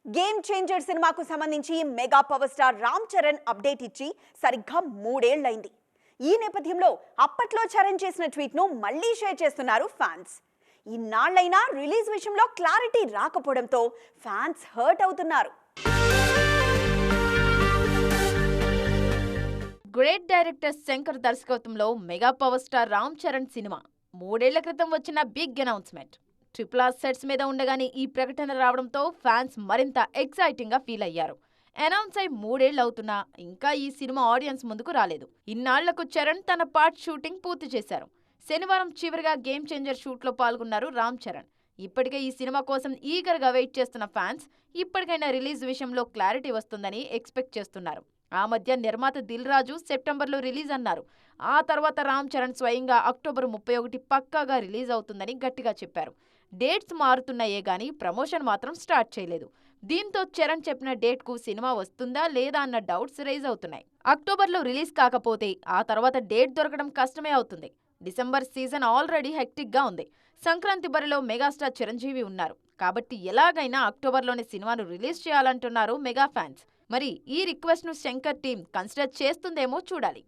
Game changer సినిమాకు సంబంధించి mega power star Ram Charan update ఇచ్చి సరిగ్గా 3 ఏళ్లైంది. ఈ నేపథ్యంలో అప్పట్లో చరణ్ చేసిన ట్వీట్ ను మళ్ళీ షేర్ చేస్తున్నారు ఫ్యాన్స్. ఇన్నాళ్లైనా రిలీజ్ విషయంలో క్లారిటీ రాకపోవడంతో ఫ్యాన్స్ హర్ట్ అవుతున్నారు. గ్రేట్ డైరెక్టర్ శంకర్ దర్శకత్వంలో mega power star Ram Charan cinema 3 ఏళ్ల క్రితం వచ్చిన big announcement. Triple R sets మీద ఉండగానే ఈ ప్రకటన రావడంతో ఫ్యాన్స్ మరింత ఎక్సైటింగ్ గా ఫీల్ అయ్యారు. అనౌన్స్ అయి 3 ఏళ్లు అవుతున్నా ఇంకా ఈ సినిమా ఆడియన్స్ ముందుకు రాలేదు. ఇన్నాళ్లకు చరణ్ తన పార్ట్ షూటింగ్ పూర్తి చేశారు. శనివారం చివరిగా గేమ్ చేంజర్ షూట్ లో పాల్గొన్నారు రామ్ చరణ్. ఇప్పటికే ఈ సినిమా కోసం ఈగర్ గా వెయిట్ చేస్తున్న ఫ్యాన్స్ ఇప్పటికైనా రిలీజ్ విషయంలో క్లారిటీ వస్తుందని ఎక్స్పెక్ట్ చేస్తున్నారు. ఆ మధ్య నిర్మాత దిల్ రాజు సెప్టెంబర్లో రిలీజ్ అన్నారు. ఆ తర్వాత రామ్ చరణ్ స్వయంగా అక్టోబర్ 31 పక్కాగా రిలీజ్ అవుతుందని గట్టిగా చెప్పారు. డేట్స్ మారుతున్నాయే గానీ ప్రమోషన్ మాత్రం స్టార్ట్ చేయలేదు. దీంతో చరణ్ చెప్పిన డేట్ కు సినిమా వస్తుందా లేదా అన్న డౌట్స్ రైజ్ అవుతున్నాయి. అక్టోబర్లో రిలీజ్ కాకపోతే ఆ తర్వాత డేట్ దొరకడం కష్టమే అవుతుంది. డిసెంబర్ సీజన్ ఆల్రెడీ హెక్టిక్ గా ఉంది. సంక్రాంతి బరిలో మెగాస్టార్ చిరంజీవి ఉన్నారు. కాబట్టి ఎలాగైనా అక్టోబర్లోని సినిమాను రిలీజ్ చేయాలంటున్నారు మెగా ఫ్యాన్స్. మరి ఈ రిక్వెస్ట్ ను శంకర్ టీం కన్సిడర్ చేస్తుందేమో చూడాలి.